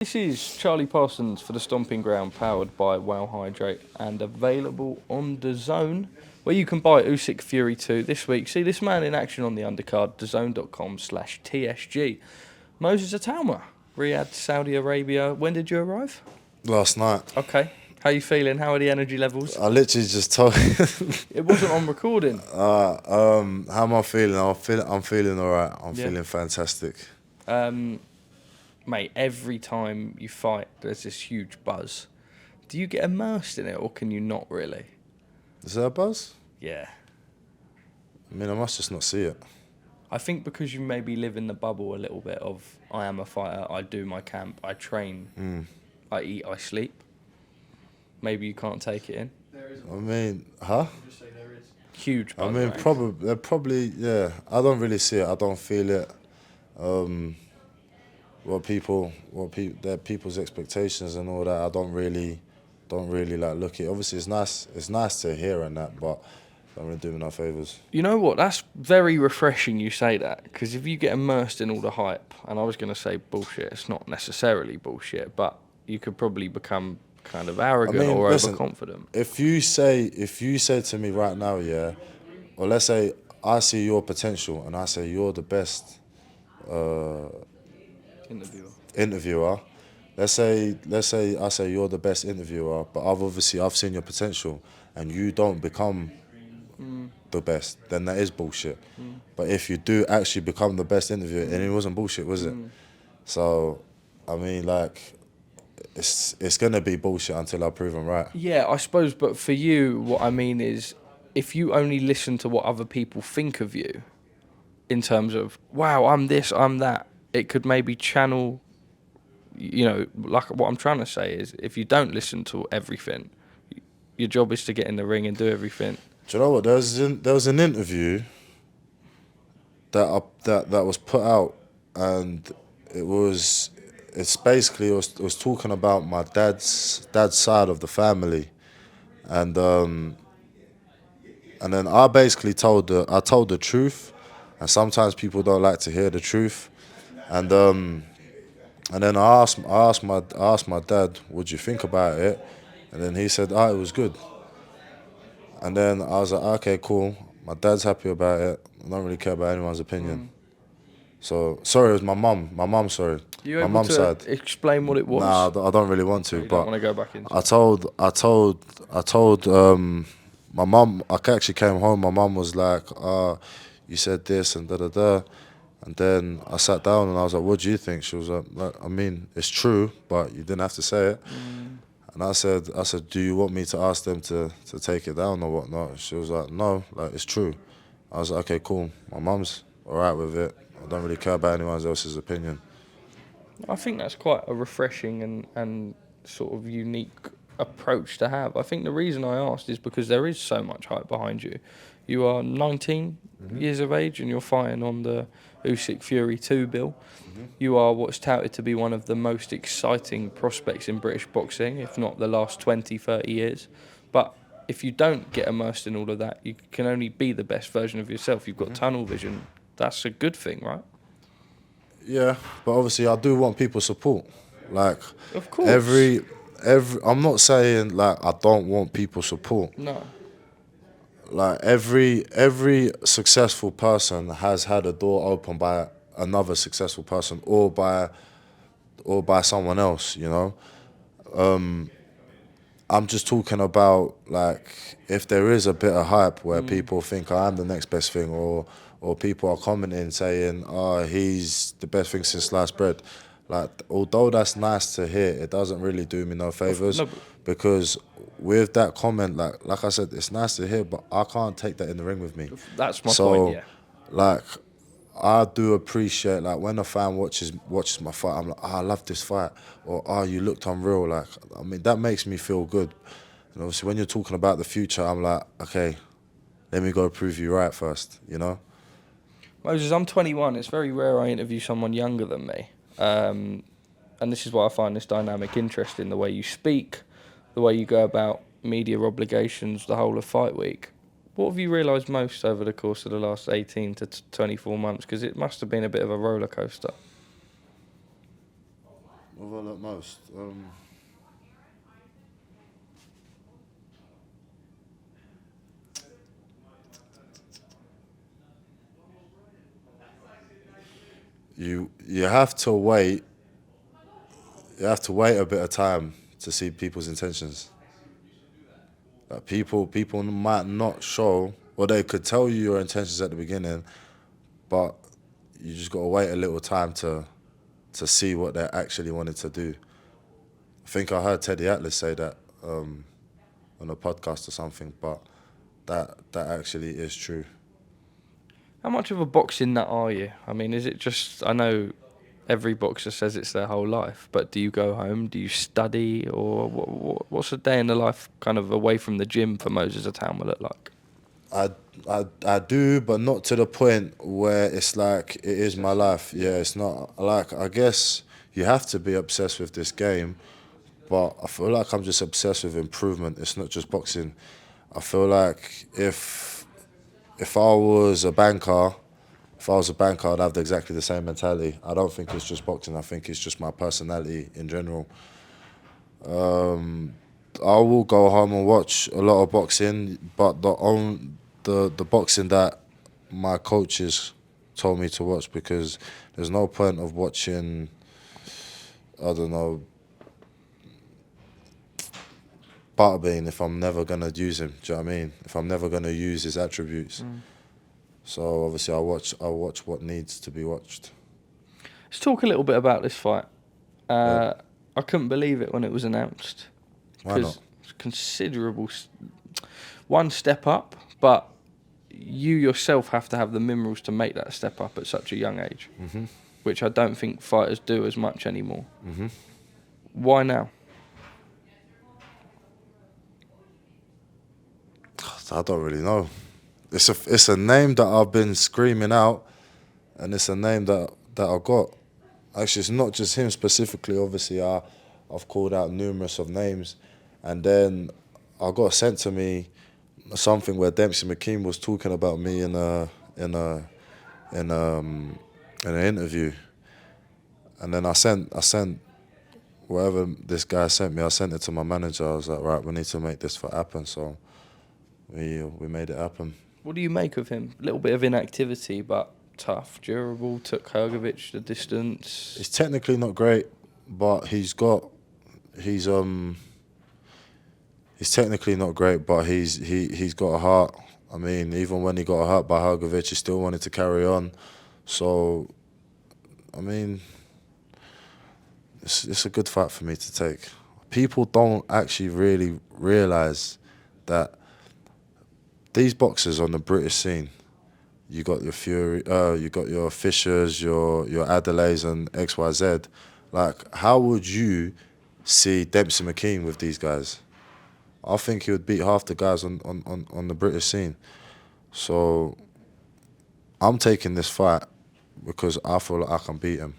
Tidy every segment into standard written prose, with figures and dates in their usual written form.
This is Charlie Parsons for the Stomping Ground, powered by Wow Hydrate and available on DAZN, where you can buy Usyk Fury 2 this week. See this man in action on the undercard, DAZN.com/TSG. Moses Itauma, Riyadh, Saudi Arabia. When did you arrive? Last night. Okay. How you feeling? How are the energy levels? I literally just told It wasn't on recording. how am I feeling? I'm feeling alright. I'm Yeah. feeling fantastic. Mate, every time you fight, there's this huge buzz. Do you get immersed in it, or can you not really? Is there a buzz? Yeah. I mean, I must just not see it. I think because you maybe live in the bubble a little bit of, I am a fighter, I do my camp, I train, I eat, I sleep. Maybe you can't take it in. I mean, huh? Huge buzz. I mean, probably, yeah. I don't really see it. I don't feel it. Their people's expectations and all that. I don't really like look at. Obviously, it's nice to hear and that, but don't really do me no favors. You know what? That's very refreshing you say that, because if you get immersed in all the hype, and I was going to say bullshit, it's not necessarily bullshit, but you could probably become kind of arrogant or overconfident. If you say to me right now, yeah, or let's say I see your potential and I say you're the best interviewer. Let's say I say you're the best interviewer, but I've seen your potential and you don't become the best, then that is bullshit. But if you do actually become the best interviewer, then it wasn't bullshit, was it? So, I mean, like, it's gonna be bullshit until I prove them right. Yeah, I suppose, but for you, what I mean is, if you only listen to what other people think of you, in terms of, wow, I'm this, I'm that, it could maybe channel, you know, like what I'm trying to say is, if you don't listen to everything, your job is to get in the ring and do everything. Do you know what? There was an interview that was put out, and it was talking about my dad's side of the family, and then I basically told the truth, and sometimes people don't like to hear the truth, and then I asked my dad, "What'd you think about it?" And then he said, "Ah, it was good." And then I was like, "Okay, cool. My dad's happy about it. I don't really care about anyone's opinion." So sorry, it was my mum. My mum, sorry. You My able mum's to side. explain what it was? Nah, I don't really want to. You But don't want to go back into I told my mum. I actually came home. My mum was like, "You said this and da da da," and then I sat down and I was like, "What do you think?" She was like, "I mean, it's true, but you didn't have to say it." And I said, "Do you want me to ask them to take it down or whatnot?" She was like, "No, like it's true." I was like, "Okay, cool. My mum's alright with it. I don't really care about anyone else's opinion." I think that's quite a refreshing and sort of unique approach to have. I think the reason I asked is because there is so much hype behind you. You are 19 years of age and you're fighting on the Usyk Fury 2 bill. You are what's touted to be one of the most exciting prospects in British boxing, if not the last 20, 30 years. But if you don't get immersed in all of that, you can only be the best version of yourself. You've got tunnel vision. That's a good thing, right? Yeah, but obviously I do want people's support. Like, Of course. I'm not saying like I don't want people's support. No. Like every successful person has had a door opened by another successful person or by someone else, you know. I'm just talking about like if there is a bit of hype where people think I am the next best thing, or people are commenting saying, "Oh, he's the best thing since sliced bread." Like, although that's nice to hear, it doesn't really do me no favors, No, because with that comment, like I said, it's nice to hear, but I can't take that in the ring with me. that's my point, yeah. Like, I do appreciate, like, when a fan watches my fight, I'm like, "Oh, I love this fight," or "Oh, you looked unreal." Like, I mean, that makes me feel good. And obviously, when you're talking about the future, I'm like, okay, let me go prove you right first, you know? Moses, I'm 21. It's very rare I interview someone younger than me. And this is why I find this dynamic interesting, the way you speak, the way you go about media obligations, the whole of fight week. What have you realised most over the course of the last 18 to 24 months? Because it must have been a bit of a roller coaster. What have I learnt most? You have to wait. You have to wait a bit of time to see people's intentions. Like people might not show, or they could tell you your intentions at the beginning, but you just gotta wait a little time to see what they actually wanted to do. I think I heard Teddy Atlas say that on a podcast or something, but that actually is true. How much of a boxing nut are you? I mean, is it just, I know every boxer says it's their whole life, but do you go home, do you study, or what's a day in the life kind of away from the gym for Moses Itauma look like? I do, but not to the point where it's like it is my life. Yeah, it's not like, I guess you have to be obsessed with this game, but I feel like I'm just obsessed with improvement. It's not just boxing. I feel like if I was a banker, I'd have exactly the same mentality. I don't think it's just boxing. I think it's just my personality in general. I will go home and watch a lot of boxing, but the boxing that my coaches told me to watch, because there's no point of watching, I don't know, Butterbean if I'm never gonna use him. Do you know what I mean? If I'm never gonna use his attributes. So obviously I watch what needs to be watched. Let's talk a little bit about this fight. I couldn't believe it when it was announced. Why not? It's considerable, one step up, but you yourself have to have the minerals to make that step up at such a young age, which I don't think fighters do as much anymore. Why now? I don't really know. It's a name that I've been screaming out, and it's a name that I got. Actually, it's not just him specifically. Obviously, I've called out numerous of names, and then I got sent to me something where Dempsey McKean was talking about me in an interview, and then I sent whatever this guy sent me. I sent it to my manager. I was like, right, we need to make this fight happen. So we made it happen. What do you make of him? A little bit of inactivity, but tough, durable, took Hergovic the distance. He's technically not great, but he's technically not great, but he's got a heart. I mean, even when he got hurt by Hergovic, he still wanted to carry on. So, I mean, it's a good fight for me to take. People don't actually really realise that these boxers on the British scene, you got your Fury, you got your Fishers, your Adelaides and XYZ. Like, how would you see Dempsey McKean with these guys? I think he would beat half the guys on the British scene. So I'm taking this fight because I feel like I can beat him.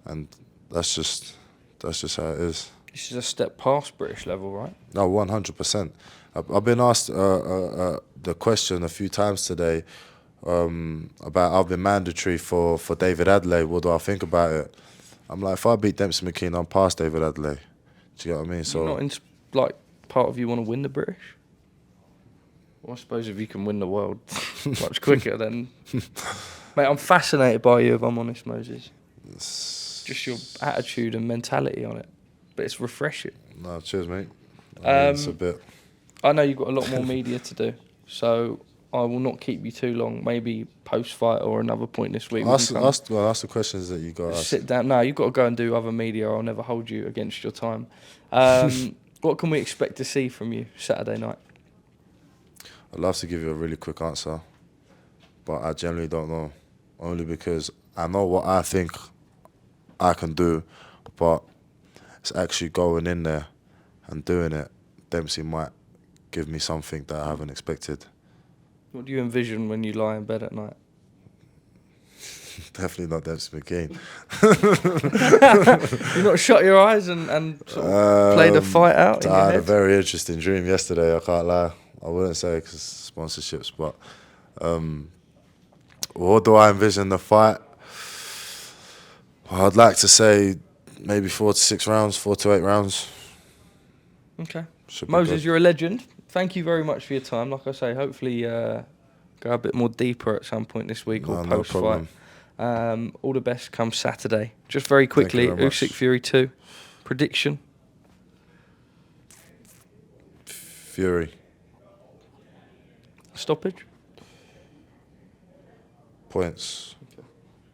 And that's just how it is. This is a step past British level, right? No, 100%. I've been asked the question a few times today about I've been mandatory for David Adelaide. What do I think about it? I'm like, if I beat Dempsey McKean, I'm past David Adelaide. Do you get what I mean? So, you're not like part of you want to win the British? Well, I suppose if you can win the world much quicker, then... Mate, I'm fascinated by you, if I'm honest, Moses. Just your attitude and mentality on it. But it's refreshing. No, cheers, mate. It's a bit... I know you've got a lot more media to do, so I will not keep you too long. Maybe post-fight or another point this week. Ask the questions that you got. Sit down. No, you've got to go and do other media. I'll never hold you against your time. What can we expect to see from you Saturday night? I'd love to give you a really quick answer, but I generally don't know. Only because I know what I think I can do, but it's actually going in there and doing it. Dempsey might give me something that I haven't expected. What do you envision when you lie in bed at night? Definitely not Dempsey McKean. You not shut your eyes and sort of play the fight out in your I had head? a very interesting dream yesterday, I can't lie. I wouldn't say because sponsorships, but what do I envision the fight? Well, I'd like to say maybe 4 to 6 rounds, 4 to 8 rounds. Okay. Should be Moses, good. you're a legend. Thank you very much for your time. Like I say, hopefully go a bit more deeper at some point this week or No post-fight. problem. All the best come Saturday. Just very quickly, very much. Usyk Fury 2. Prediction? Fury. Stoppage? Points.